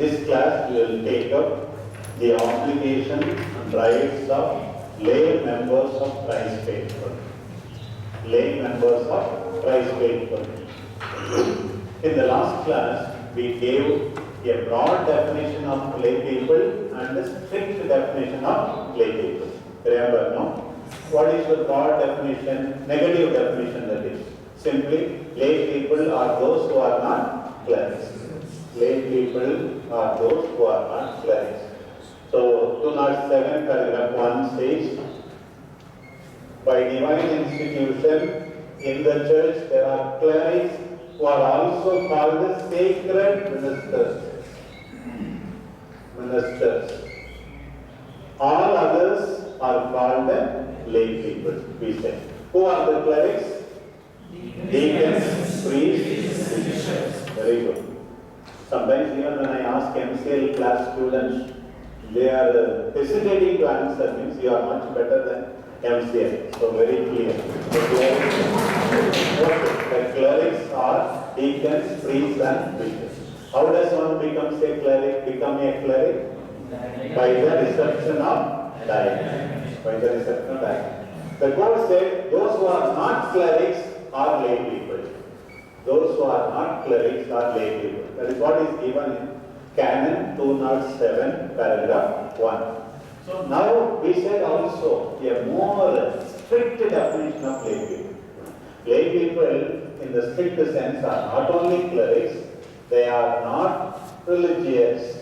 this class we will take up the obligations and rights of lay members of Christ faithful. Lay members of Christ faithful. In the last class, we gave a broad definition of lay people and a strict definition of lay people. Remember, no? What is the broad definition? Negative definition, that is. Simply, lay people are those who are not clerics. Lay people are those who are not clerics. So, 207 paragraph 1 says, by divine institution in the church there are clerics who are also called the sacred ministers. All others are called the lay people, we say. Who are the clerics? Deacons, priests, bishops. Very good. Sometimes even when I ask MCL class students, they are hesitating to answer, means you are much better than MCL. So very clear. The clerics are deacons, priests and bishops. How does one become a cleric? By the reception of diaconate. By the reception of diaconate. The code said those who are not clerics are lay people. Those who are not clerics are lay people. That is what is given in Canon 207, paragraph 1. So now we said also a more strict definition of lay people. Lay people in the strict sense are not only clerics, they are not religious.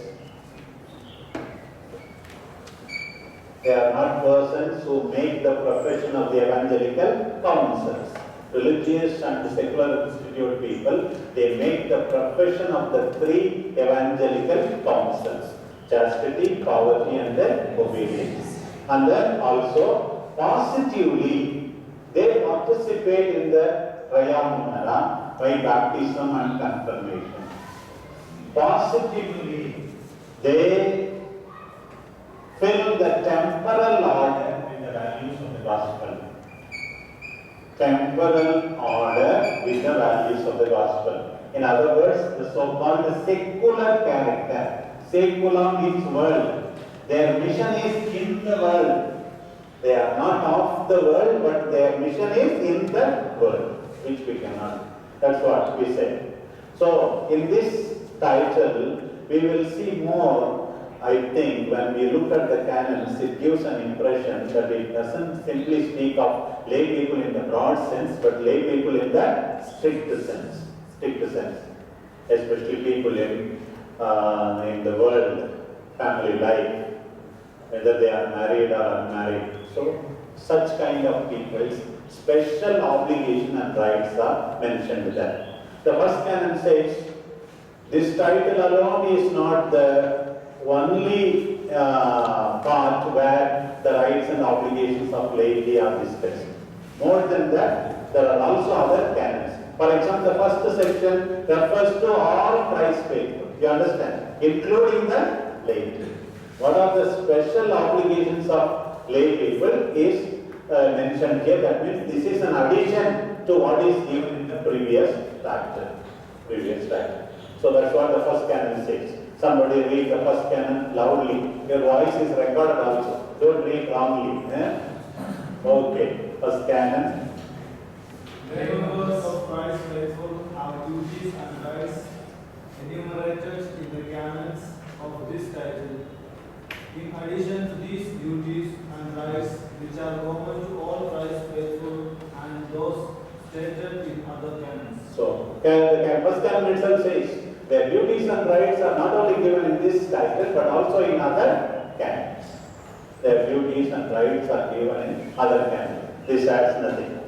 They are not persons who make the profession of the evangelical counsels. Religious and secular institute people, they make the profession of the three evangelical counsels: chastity, poverty and then obedience. And then also positively they participate in the Raya by baptism and confirmation. Positively they fill the temporal order with the values of the gospel. Temporal order with the values of the gospel. In other words, the so-called secular character. Secula means world. Their mission is in the world. They are not of the world, but their mission is in the world, which we cannot. That's what we say. So, in this title, we will see more. I think when we look at the canons, it gives an impression that it doesn't simply speak of lay people in the broad sense, but lay people in the strict sense. Especially people in the world, family life, whether they are married or unmarried. So, such kind of people's special obligation and rights are mentioned there. The first canon says, this title alone is not the only part where the rights and obligations of laity are discussed. More than that, there are also other canons. For example, the first section refers to all Christ faithful. You understand? Including the laity. What are the special obligations of lay people is mentioned here. That means this is an addition to what is given in the previous chapter. So that's what the first canon says. Somebody read the first canon loudly. Your voice is recorded also. Don't read wrongly. Okay. First canon. Members of Christ faithful have duties and rights enumerated in the canons of this title. In addition to these duties and rights, which are common to all Christ faithful and those stated in other canons. So, the first canon itself says their duties and rights are not only given in this title but also in other canons. Their duties and rights are given in other canons. This adds nothing.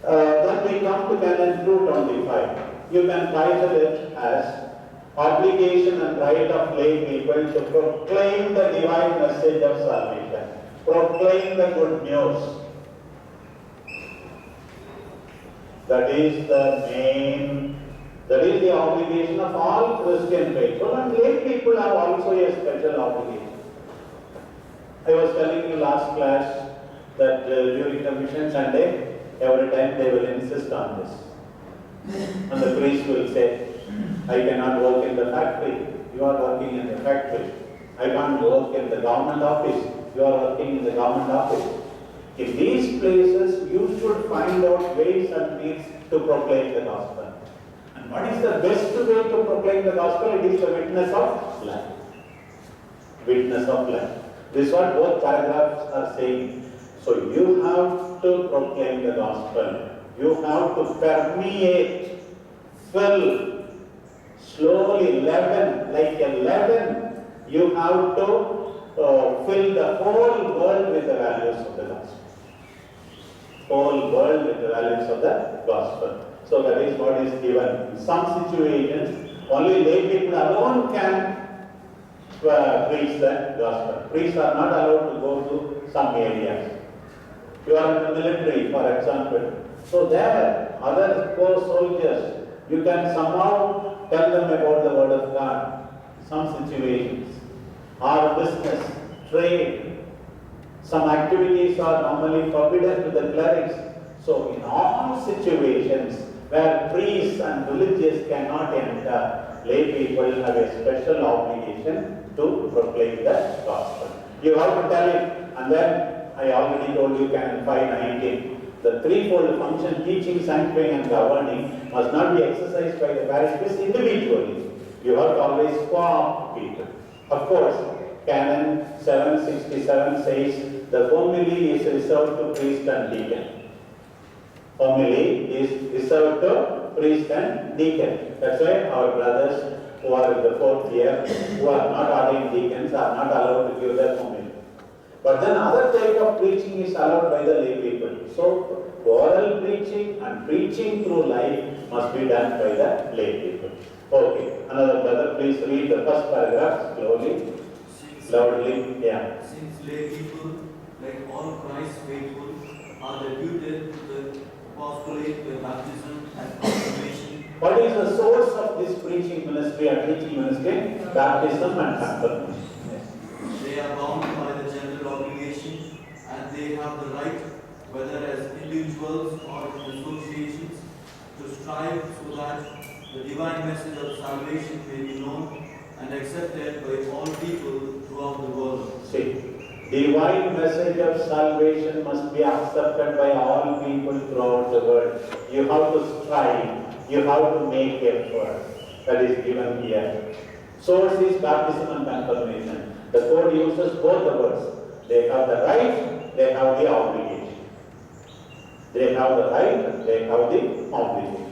Then we come to canon 225. You can title it as obligation and right of lay people to proclaim the divine message of salvation. Proclaim the good news. That is the obligation of all Christian faithful, and lay people have also a special obligation. I was telling you last class that during the mission Sunday, every time they will insist on this. And the priest will say, I cannot work in the factory. you are working in the factory. I can't work in the government office, you are working in the government office. In these places, you should find out ways and means to proclaim the gospel. And what is the best way to proclaim the gospel? It is the witness of life. Witness of life. This is what both paragraphs are saying. So you have to proclaim the gospel. You have to permeate, fill, slowly leaven, like a leaven. You have to fill the whole world with the values of the gospel. Whole world with the values of the gospel. So that is what is given. In some situations, only lay people alone can preach the gospel. Priests are not allowed to go to some areas. You are in the military, for example. So there, other poor soldiers, you can somehow tell them about the word of God. Some situations. Or business, trade. Some activities are normally forbidden to the clerics. So in all situations where priests and religious cannot enter, lay people have a special obligation to proclaim the gospel. You have to tell it, and then I already told you Canon 5:19. The threefold function, teaching, sanctifying and governing, must not be exercised by the parish priest individually. You have to always co-opt people. Of course, Canon 767 says the homily is reserved to priest and deacon. Homily is reserved to priest and deacon. That's why our brothers who are in the 4th year, who are not ordained deacons, are not allowed to give their homily. But then other type of preaching is allowed by the lay people. So oral preaching and preaching through life must be done by the lay people. Okay, another brother, please read the first paragraph slowly, loudly. Yeah. Since lay people, like all Christ's faithful, are deputed to the apostolate, the baptism and confirmation. What is the source of this preaching ministry and teaching ministry? Baptism and confirmation. They are bound by the general obligation and they have the right, whether as individuals or in associations, to strive so that the divine message of salvation may be known and accepted by all people throughout the world. See, divine message of salvation must be accepted by all people throughout the world. You have to strive, you have to make effort. That is given here. Source is baptism and confirmation. The code uses both the words. They have the right, they have the obligation. They have the right, they have the obligation.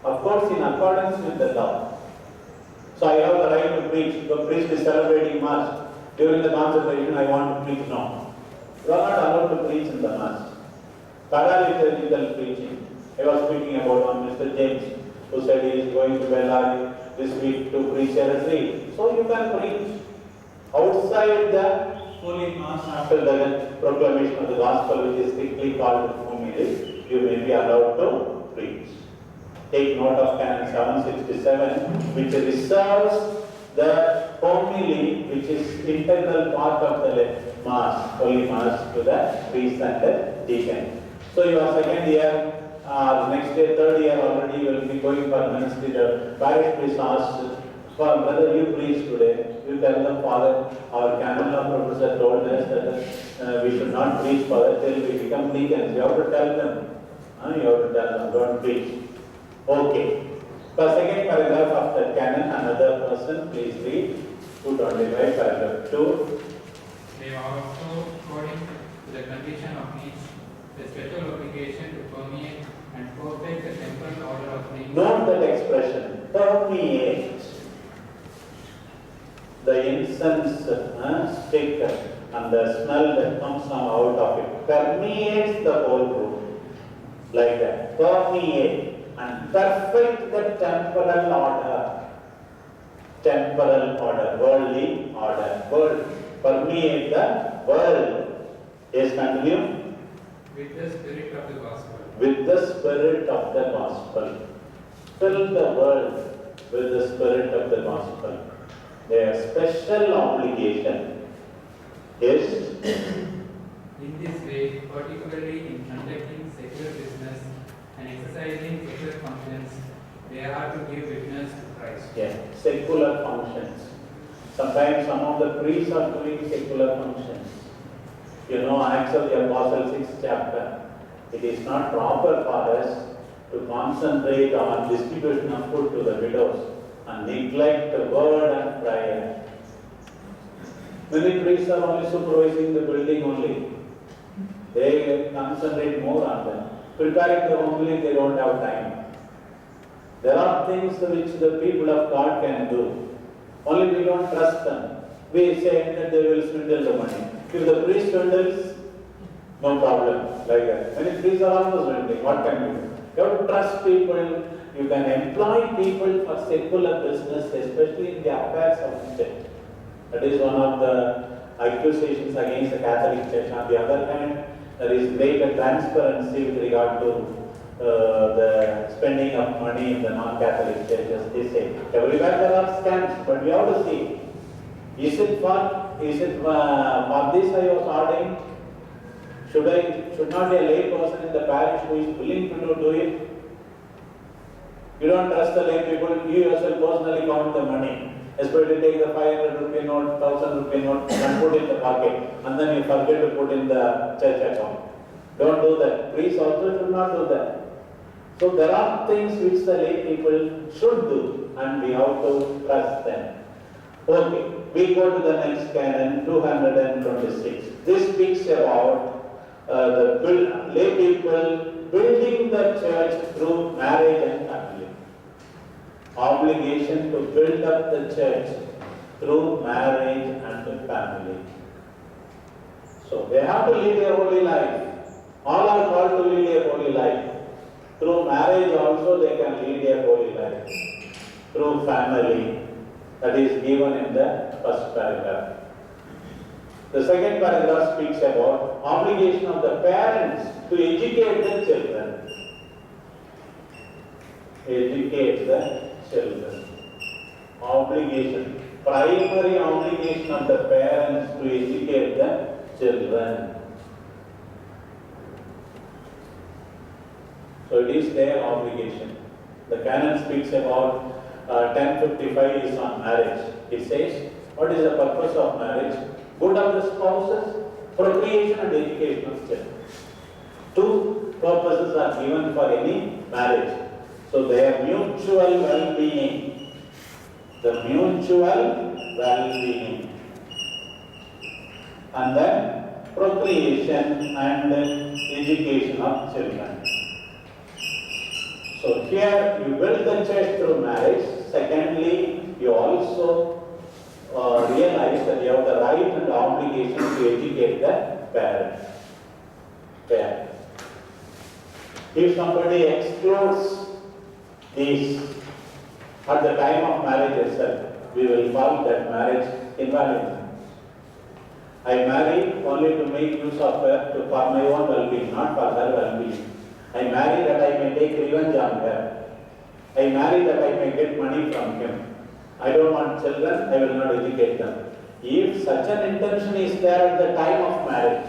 Of course, in accordance with the law. So I have the right to preach. The priest is celebrating Mass. During the consecration, I want to preach. No. You are not allowed to preach in the Mass. Paraliturgical preaching. I was speaking about one Mr. James, who said he is going to Bellary this week to preach a retreat. So you can preach. Outside the Holy Mass, after the proclamation of the Gospel, which is strictly called homily, you may be allowed to preach. Take note of Canon 767, which reserves the homily, which is integral part of the Mass, Holy Mass, to the priest and the deacon. So your second year, next year, third year already, you will be going for ministry. The parish priest asks, brother, you preach today. You tell them, Father, our canon law professor told us that we should not preach, Father, till we become deacons. You have to tell them. You have to tell them, don't preach. Okay. The second paragraph of the canon, another person, please read. 225, paragraph 2. They are also, according to the condition of each, the special obligation to permeate and perfect the temporal order of things. Note that expression, permeate. The incense stick and the smell that comes out of it permeates the whole room. Like that. Permeate and perfect the temporal order. Temporal order, worldly order. World. Permeate the world. Yes, continue. With the spirit of the gospel. With the spirit of the gospel. Fill the world with the spirit of the gospel. Their special obligation is in this way, particularly in conducting secular business and exercising secular functions, they are to give witness to Christ. yes, secular functions. Sometimes some of the priests are doing secular functions. You know, Acts of the Apostle 6th chapter. It is not proper for us to concentrate on distribution of food to the widows and neglect the word and prayer. Many priests are only supervising the building only. They concentrate more on them. Preparing the homily, they don't have time. There are things which the people of God can do. Only we don't trust them. We say that they will swindle the money. If the priest swindles, no problem. Like that. Many priests are also swindling. What can we do? You have to trust people. You can employ people for secular business, especially in the affairs of the church. That is one of the accusations against the Catholic Church. On the other hand, there is greater transparency with regard to the spending of money in the non-Catholic churches. They say everywhere there are scams, but we have to see: is it for this I was ordained? Should not be a lay person in the parish who is willing to do it? You don't trust the lay people. You yourself personally count the money. Especially take the 500 rupee note, 1000 rupee note and put in the pocket, and then you forget to put in the church account. Don't do that. Priests also should not do that. So there are things which the lay people should do, and we have to trust them. Okay, we go to the next canon, 226. This speaks about the lay people building the church through marriage and family. Obligation to build up the church through marriage and the family. So they have to lead a holy life. All are called to lead a holy life. Through marriage also they can lead a holy life. Through family, that is given in the first paragraph. The second paragraph speaks about obligation of the parents to educate the children. Educate the children. Obligation. Primary obligation of the parents to educate the children. So it is their obligation. The canon speaks about 1055 is on marriage. It says, what is the purpose of marriage? Good of the spouses, procreation and education of children. Two purposes are given for any marriage. So their mutual well-being. The mutual well-being. And then procreation and education of children. So here you build the church through marriage. Secondly, you also realize that you have the right and obligation to educate the parents. If somebody excludes these at the time of marriage itself, we will call that marriage invalid. I marry only to make use of her for my own well-being, not for her well-being. I marry that I may take revenge on her. I marry that I may get money from him. I don't want children, I will not educate them. If such an intention is there at the time of marriage,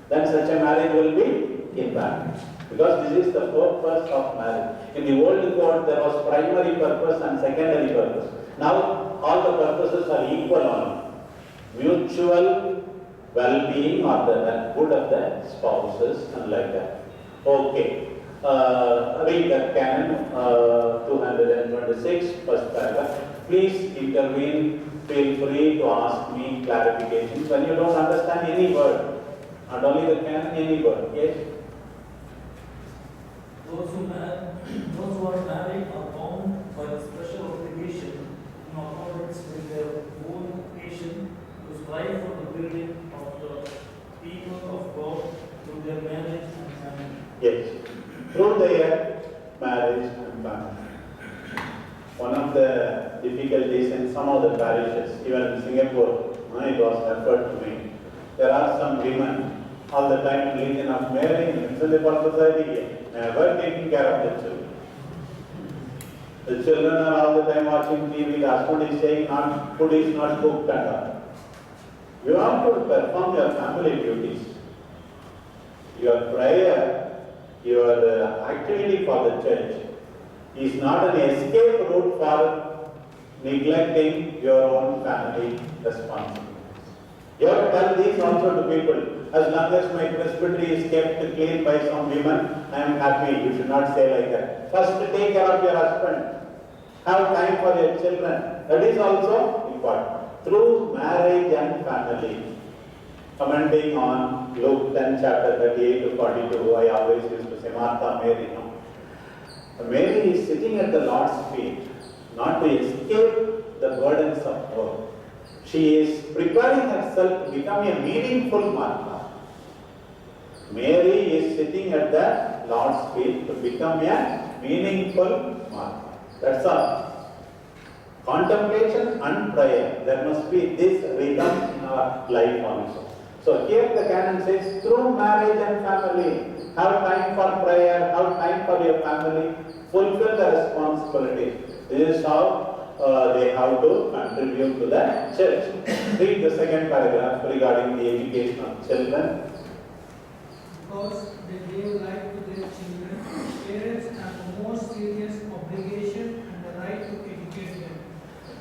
then such a marriage will be invalid. Because this is the purpose of marriage. In the old code, there was primary purpose and secondary purpose. Now, all the purposes are equal only. Mutual well-being or the good of the spouses and like that. Okay. Read the canon 226, first paragraph. Please intervene. Feel free to ask me clarifications when you don't understand any word. Not only the canon, any word. Yes? Those who are married are bound by the special obligation in accordance with their own vocation to strive for the building of the people of God through their marriage and family. Yes. Through their marriage and family. One of the difficulties in some of the parishes, even in Singapore, it was referred to me. There are some women all the time religion of Mary in the society, never taking care of the children. The children are all the time watching TV, the husband is saying food is not cooked and all. You have to perform your family duties. Your prayer, your activity for the church is not an escape route for neglecting your own family responsibilities. You have to tell these also to people. As long as my presbytery is kept clean by some women, I am happy. You should not say like that. First, take care of your husband. Have time for your children. That is also important. Through marriage and family. Commenting on Luke 10 chapter 38 to 42, I always used to say, Martha, Mary. No? Mary is sitting at the Lord's feet, not to escape the burdens of work. She is preparing herself to become a meaningful Martha. Mary is sitting at the Lord's feet to become a meaningful Martha. That's all. Contemplation and prayer. There must be this rhythm in our life also. So here the canon says, through marriage and family, have time for prayer, have time for your family, fulfill the responsibility. This is how they have to contribute to the church. Read the second paragraph regarding the education of children. Because they gave life to their children, parents have the most serious obligation and the right to educate them.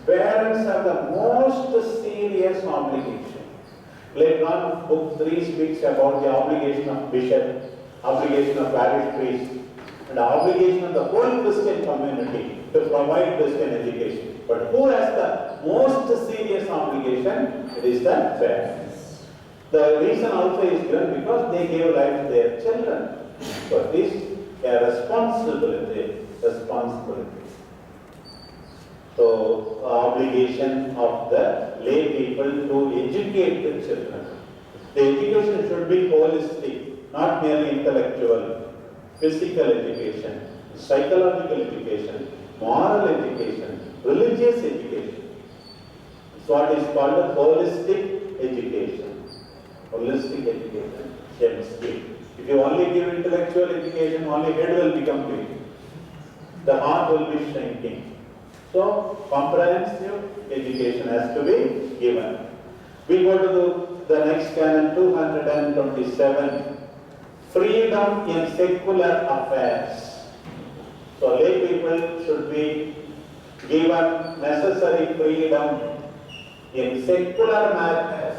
Parents have the most serious obligation. Later on, book 3 speaks about the obligation of bishop, obligation of parish priest, and the obligation of the whole Christian community to provide Christian education. But who has the most serious obligation? It is the parents. The reason also is given because they gave life to their children. So it is a responsibility. So, obligation of the lay people to educate the children. The education should be holistic, not merely intellectual, physical education, psychological education, moral education, religious education. It's what is called a holistic education. Holistic education, if you only give intellectual education, only head will become big. The heart will be shrinking. So, comprehensive education has to be given. We go to the next canon, 227. Freedom in secular affairs. So, lay people should be given necessary freedom in secular matters.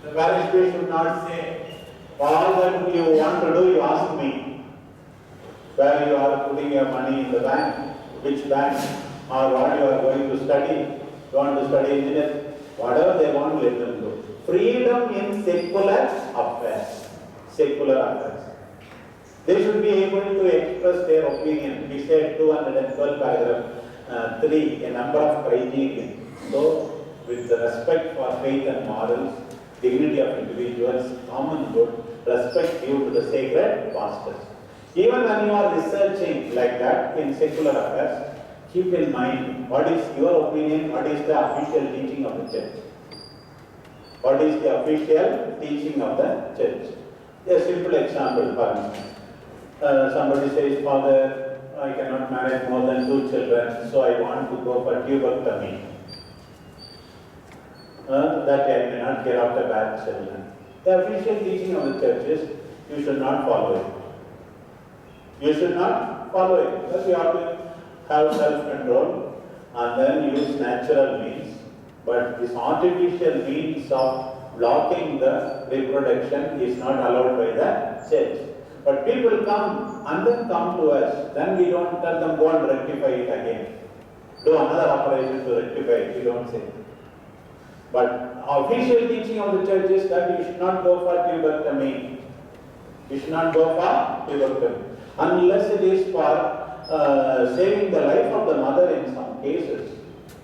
The parish priest should not say, all that you want to do, you ask me. Where you are putting your money in the bank, which bank, or what you are going to study. You want to study engineering, whatever they want, let them do. Freedom in secular affairs. Secular affairs. They should be able to express their opinion. We said 212 paragraph 3, a number of criteria. So, with the respect for faith and morals, dignity of individuals, common good, respect due to the sacred pastors. Even when you are researching like that in secular affairs, keep in mind what is your opinion, what is the official teaching of the church. What is the official teaching of the church? A simple example, for instance. Somebody says, Father, I cannot marry more than 2 children, so I want to go for tuberculosis. That I may not get after bad children. The official teaching of the church is, you should not follow it. You should not follow it, because you have to have self-control and then use natural means. But this artificial means of blocking the reproduction is not allowed by the church. But people come and then come to us, then we don't tell them go and rectify it again. Do another operation to rectify it, we don't say. But official teaching of the church is that you should not go for tuberculosis. You should not go for tuberculosis. Unless it is for saving the life of the mother in some cases.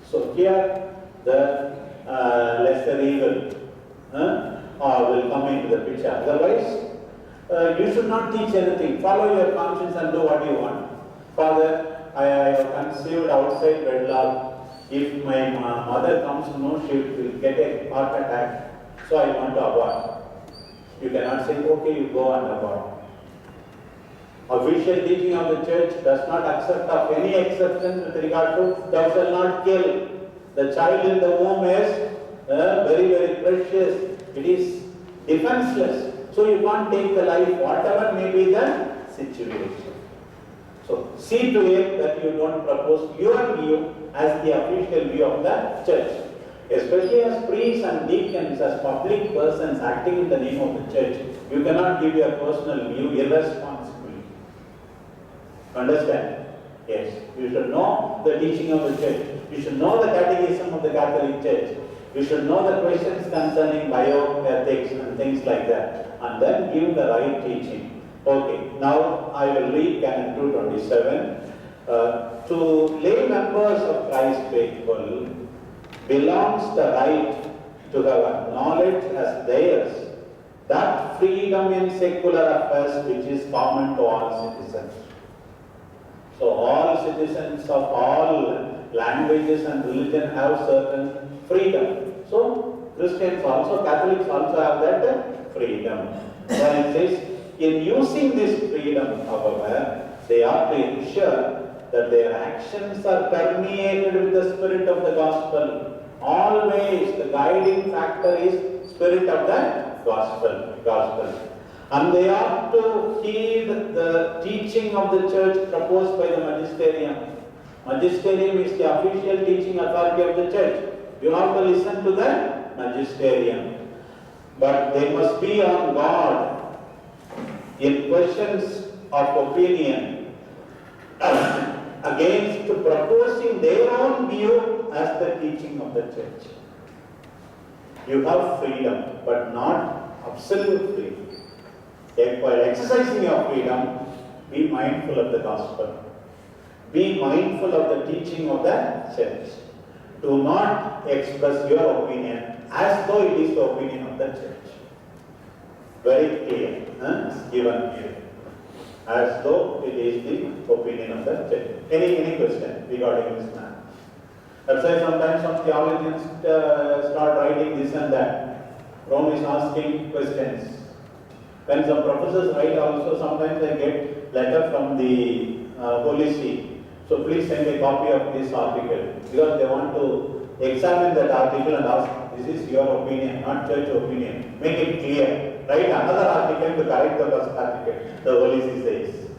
So here the lesser evil will come into the picture. Otherwise, you should not teach anything. Follow your conscience and do what you want. Father, I have conceived outside wedlock. If my mother comes to know, she will get a heart attack. So I want to abort. You cannot say, okay, you go and abort. Official teaching of the church does not accept of any exceptions with regard to thou shalt not kill. The child in the womb is very, very precious. It is defenseless. So you can't take the life, whatever may be the situation. So see to it that you don't propose your view as the official view of the church. Especially as priests and deacons, as public persons acting in the name of the church, you cannot give your personal view irresponsibly. Understand? Yes. You should know the teaching of the church. You should know the catechism of the Catholic Church. You should know the questions concerning bioethics and things like that. And then give the right teaching. Okay, now I will read Canon 227. To lay members of Christ's faithful belongs the right to have knowledge as theirs, that freedom in secular affairs which is common to all citizens. So all citizens of all languages and religion have certain freedom. So Christians also, Catholics also have that freedom. Then it says, in using this freedom, however, they are to ensure that their actions are permeated with the spirit of the gospel. Always the guiding factor is spirit of the gospel. And they are to heed the teaching of the church proposed by the magisterium. Magisterium is the official teaching authority of the church. You have to listen to the magisterium. But they must be on guard in questions of opinion against proposing their own view as the teaching of the church. You have freedom, but not absolute freedom. While exercising your freedom, be mindful of the gospel. Be mindful of the teaching of the church. Do not express your opinion as though it is the opinion of the church. Very clear, given here. As though it is the opinion of the church. Any question regarding this matter? That's why sometimes some theologians start writing this and that. Rome is asking questions. When some professors write also, sometimes I get letter from the Holy See. So please send a copy of this article, because they want to examine that article and ask, this is your opinion, not church opinion. Make it clear. Write another article to correct the first article. The Holy See says.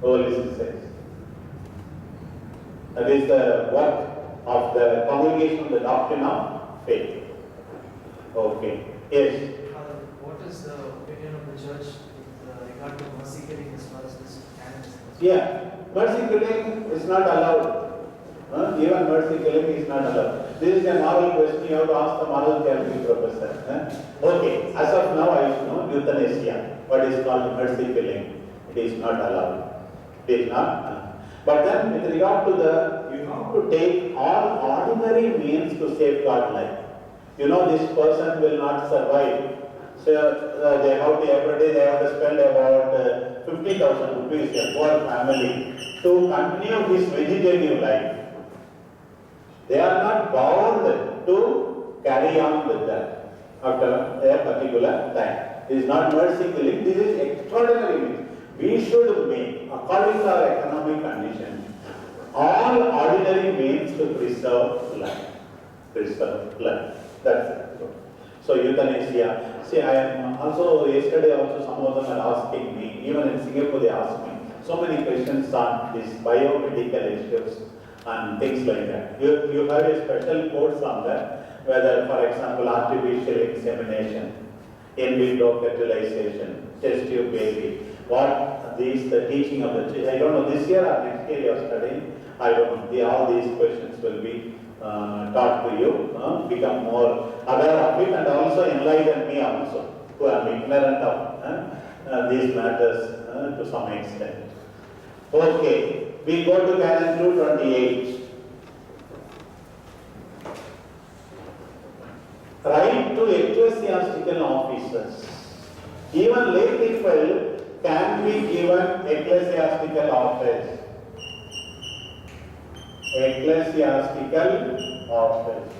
Holy See says. That is the work of the Congregation of the Doctrine of Faith. Okay. Yes. What is the opinion of the church with regard to mercy killing as far as this canon is concerned? Yeah, mercy killing is not allowed. Even mercy killing is not allowed. This is a moral question. You have to ask the moral theology professor. Okay, as of now I know euthanasia, what is called mercy killing. It is not allowed. It is not. But then with regard to you have to take all ordinary means to safeguard life. You know this person will not survive. So they have to, every day they have to spend about 50,000 rupees, a poor family, to continue this vegetative life. They are not bound to carry on with that after a particular time. This is not mercy killing, this is extraordinary means. We should make, according to our economic condition, all ordinary means to preserve life. Preserve life. That's it. So euthanasia. See, I am also, yesterday also some of them are asking me, even in Singapore they asked me, so many questions on these biomedical issues and things like that. You have a special course on that, whether, for example, artificial insemination, in vitro fertilization, test tube baby, what the teaching of the church. I don't know, this year or next year you are studying, I don't know. All these questions will be taught to you, become more aware of it, and also enlighten me also, who am ignorant of these matters to some extent. Okay, we go to Canon 228. Right to ecclesiastical officers. Even lay people can be given ecclesiastical office. Ecclesiastical office.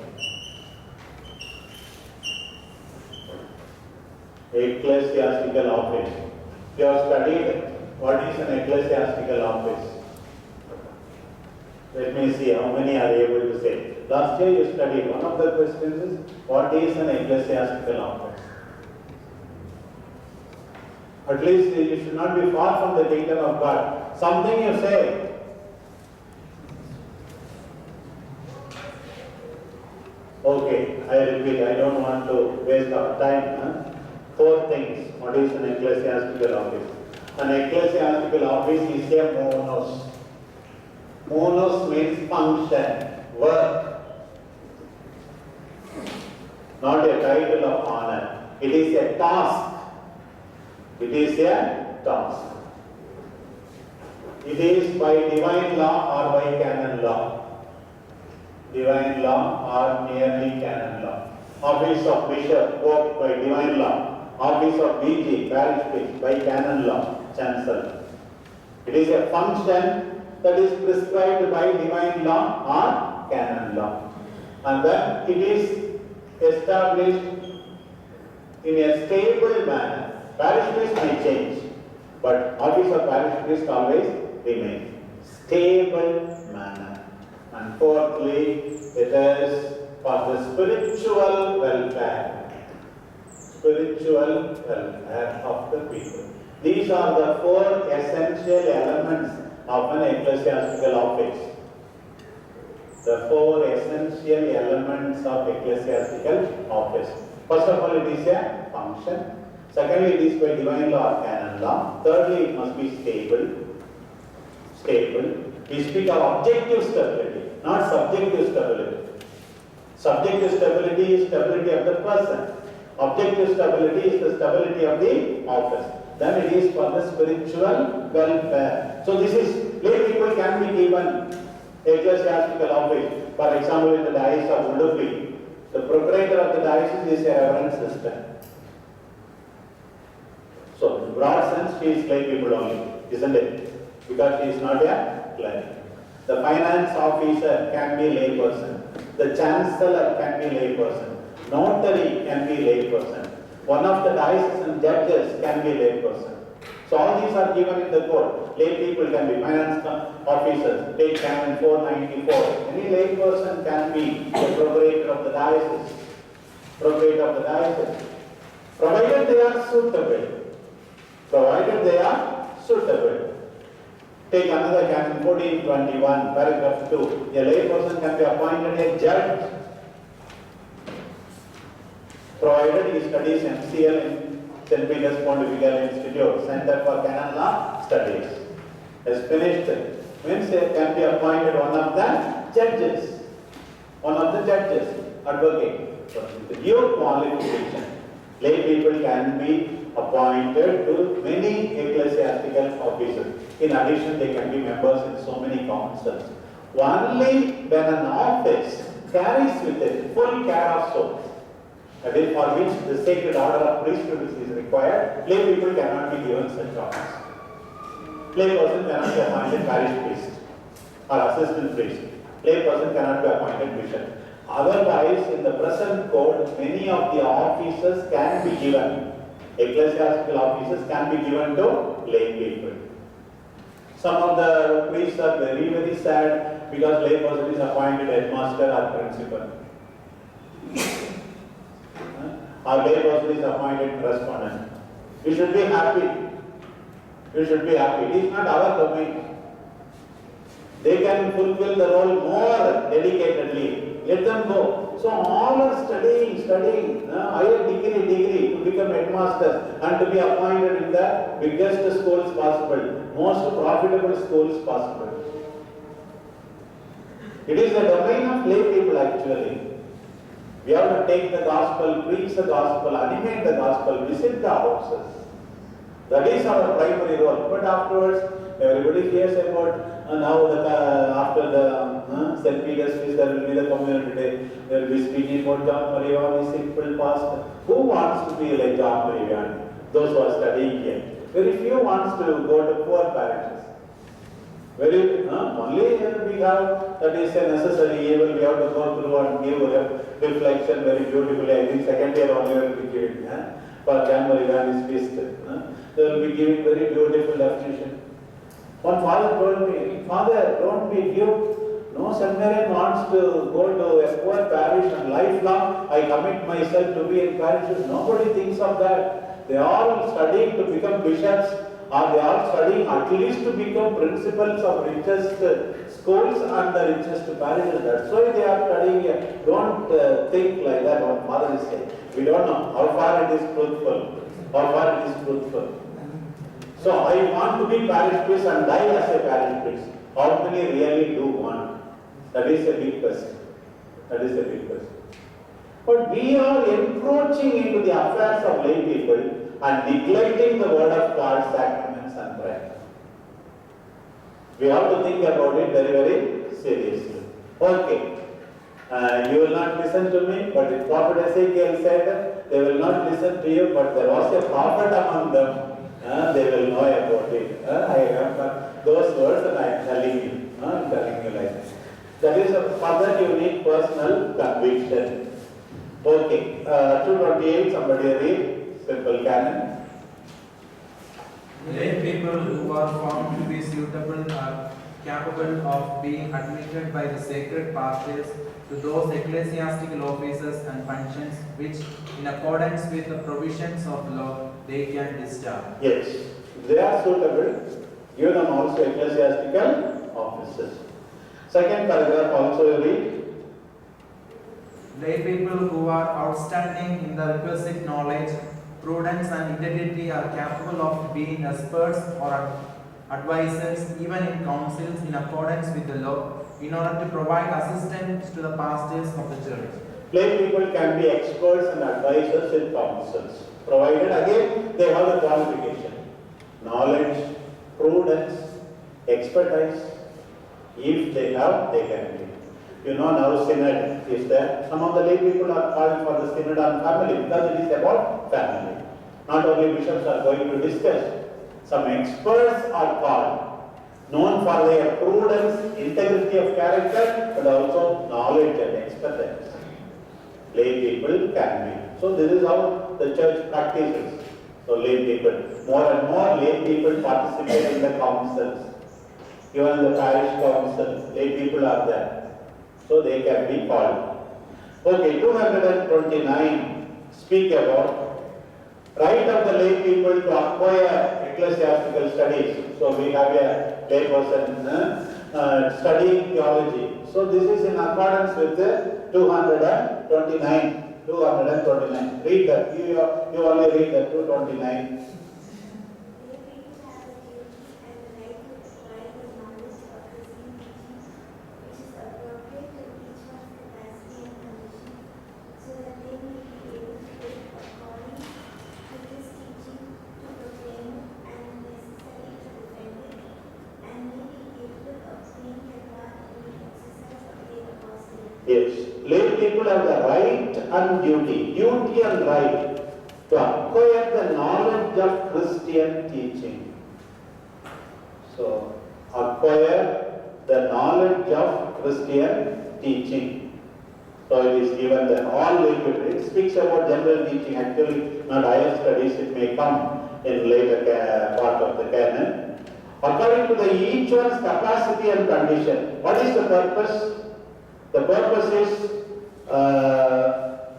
Ecclesiastical office. You have studied what is an ecclesiastical office. Let me see how many are able to say. Last year you studied. One of the questions is, what is an ecclesiastical office? At least you should not be far from the kingdom of God. Something you say. Okay, I repeat, I don't want to waste our time. Huh? 4 things. What is an ecclesiastical office? An ecclesiastical office is a monos. Monos means function, work, not a title of honor. It is a task. It is a task. It is by divine law or by canon law. Divine law or merely canon law. Office of bishop, pope by divine law. Office of BG, parish priest by canon law, chancellor. It is a function that is prescribed by divine law or canon law. And then it is established in a stable manner. Parish priest may change, but office of parish priest always remains. Stable manner. And fourthly, it is for the spiritual welfare. Spiritual welfare of the people. These are the 4 essential elements of an ecclesiastical office. The 4 essential elements of ecclesiastical office. First of all, it is a function. Secondly, it is by divine law or canon law. Thirdly, it must be stable. Stable. We speak of objective stability, not subjective stability. Subjective stability is stability of the person. Objective stability is the stability of the office. Then it is for the spiritual welfare. So this is, lay people can be given ecclesiastical office. For example, in the diocese of Udupi, the proprietor of the diocese is a reverend sister. So, in broad sense, she is lay people only, isn't it? Because she is not a cleric. The finance officer can be lay person. The chancellor can be lay person. Notary can be lay person. One of the diocesan judges can be lay person. So all these are given in the court. Lay people can be finance officers. Take canon 494. Any lay person can be the procurator of the diocese. Procurator of the diocese. Provided they are suitable. Provided they are suitable. Take another canon 1421, paragraph 2. A lay person can be appointed a judge, provided he studies MCL in St. Peter's Pontifical Institute, Center for Canon Law Studies. Has finished, means he can be appointed one of the judges. One of the judges, advocate. So, the new qualification. Lay people can be appointed to many ecclesiastical offices. In addition, they can be members in so many councils. Only when an office carries with it full care of souls, that is for which the sacred order of priesthood is required, lay people cannot be given such office. Lay person cannot be appointed parish priest or assistant priest. Lay person cannot be appointed bishop. Otherwise, in the present code, many of the offices can be given. Ecclesiastical offices can be given to lay people. Some of the priests are very, very sad because lay person is appointed headmaster or principal. Or lay person is appointed correspondent. We should be happy. We should be happy. It is not our domain. They can fulfill the role more dedicatedly. Let them go. So all are studying, higher degree to become headmasters and to be appointed in the biggest schools possible, most profitable schools possible. It is the domain of lay people actually. We have to take the gospel, preach the gospel, animate the gospel, visit the houses. That is our primary role. But afterwards, everybody hears about now after the St. Peter's Feast, there will be the community day. They will be speaking about John Mariani, simple pastor. Who wants to be like John Mariani? Those who are studying here. Very few wants to go to poor parishes. Only we have, that is a necessary evil, we have to go through and give a reflection very beautifully. I think second year only will be giving for John Mariani's feast. They will be giving very beautiful definition. One father told me, Father, don't be duped. No seminarian wants to go to a poor parish and lifelong I commit myself to be in parishes. Nobody thinks of that. They are all studying to become bishops, or they are studying at least to become principals of richest schools and the richest parishes. That's why they are studying here. Don't think like that. What Father is saying. We don't know how far it is truthful. How far it is truthful. So I want to be parish priest and die as a parish priest. How many really do want? That is a big question. That is a big question. But we are encroaching into the affairs of lay people and neglecting the word of God, sacraments and prayer. We have to think about it very, very seriously. Okay. You will not listen to me, but the prophet Ezekiel said they will not listen to you, but there was a prophet among them. They will know about it. I remember those words and I am telling you. I'm telling you like this. That is for that you need personal conviction. Okay. 228, somebody read. Simple canon. Lay people who are found to be suitable are capable of being admitted by the sacred pastors to those ecclesiastical offices and functions which, in accordance with the provisions of law, they can discharge. Yes, they are suitable. Give them also ecclesiastical offices. Second paragraph also read. Lay people who are outstanding in the requisite knowledge, prudence and integrity are capable of being experts or advisors even in councils in accordance with the law in order to provide assistance to the pastors of the church. Lay people can be experts and advisors in councils, provided again they have the qualification. Knowledge, prudence, expertise. If they have, they can be. You know now synod is there. Some of the lay people are called for the synod on family because it is about family. Not only bishops are going to discuss. Some experts are called, known for their prudence, integrity of character, but also knowledge and expertise. Lay people can be. So this is how the church practices. So lay people, more and more lay people participate in the councils. Even the parish council, lay people are there. So they can be called. Okay, 229 speak about right of the lay people to acquire ecclesiastical studies. So we have a lay person studying theology. So this is in accordance with the 229. 229. Read that. You only read that 229. Yes, lay people have the right and duty and right to acquire the knowledge of Christian teaching. So, acquire the knowledge of Christian teaching. So, it is given that all lay people, it speaks about general teaching, actually not higher studies, it may come in later part of the canon. According to the each one's capacity and condition. What is the purpose? The purpose is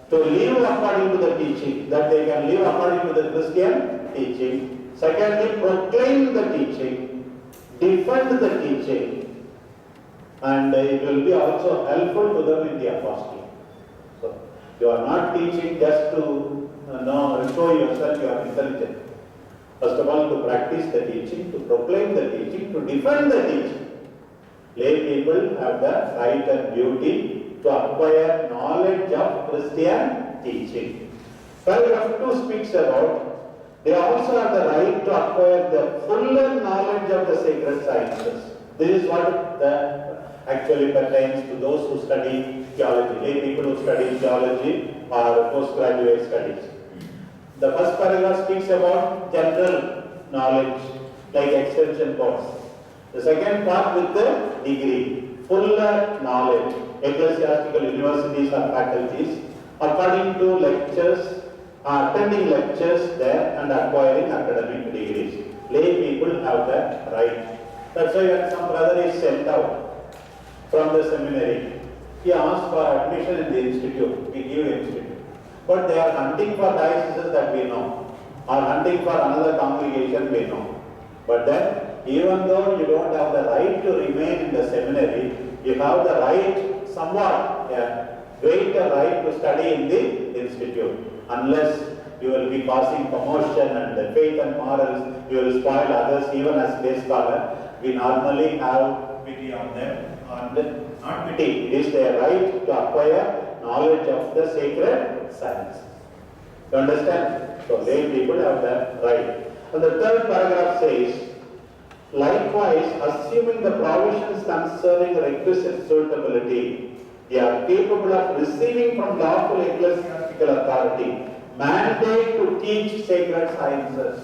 to live according to the teaching, that they can live according to the Christian teaching. Secondly, proclaim the teaching, defend the teaching, and it will be also helpful to them in the apostolate. So, you are not teaching just to show yourself you are intelligent. First of all, to practice the teaching, to proclaim the teaching, to defend the teaching. Lay people have the right and duty to acquire knowledge of Christian teaching. Paragraph 2 speaks about they also have the right to acquire the fuller knowledge of the sacred sciences. This is what actually pertains to those who study theology. Lay people who study theology or postgraduate studies. The first paragraph speaks about general knowledge, like extension course. The second part with the degree, fuller knowledge, ecclesiastical universities or faculties, according to lectures, attending lectures there and acquiring academic degrees. Lay people have that right. That's why when some brother is sent out from the seminary, he asks for admission in the institute, we give institute. But they are hunting for dioceses that we know, or hunting for another congregation we know. But then even though you don't have the right to remain in the seminary, you have the right, somewhat, greater right to study in the institute. Unless you will be passing promotion and the faith and morals, you will spoil others, even as day scholar. We normally have pity on them, and not pity, it is their right to acquire knowledge of the sacred science. You understand? So lay people have that right. And the third paragraph says, likewise, assuming the provisions concerning requisite suitability, they are capable of receiving from lawful ecclesiastical authority mandate to teach sacred sciences.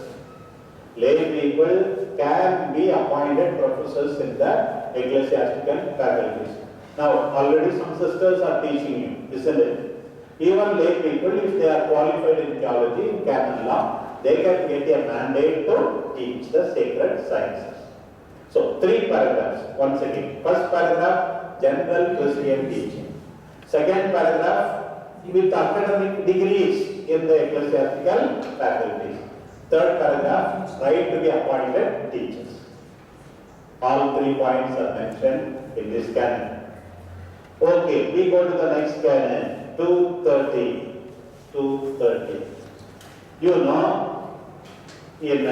Lay people can be appointed professors in the ecclesiastical faculties. Now, already some sisters are teaching you, isn't it? Even lay people, if they are qualified in theology, in canon law, they can get a mandate to teach the sacred sciences. So, 3 paragraphs, once again. First paragraph, general Christian teaching. Second paragraph, with academic degrees in the ecclesiastical faculties. Third paragraph, right to be appointed teachers. All 3 points are mentioned in this canon. Okay, we go to the next canon, 230. 230. You know, in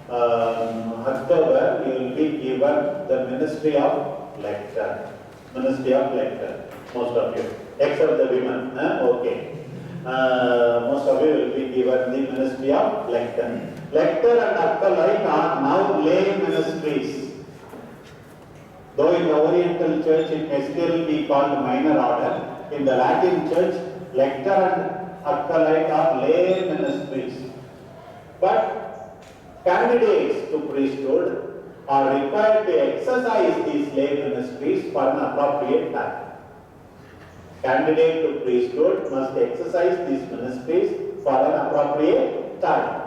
October, you will be given the ministry of lecture. Ministry of lecture, most of you, except the women. Okay. Most of you will be given the ministry of lecture. Lector and acolyte are now lay ministries. Though in the Oriental Church it may still be called minor order, in the Latin Church, lector and acolyte are lay ministries. But candidates to priesthood are required to exercise these lay ministries for an appropriate time. Candidate to priesthood must exercise these ministries for an appropriate time.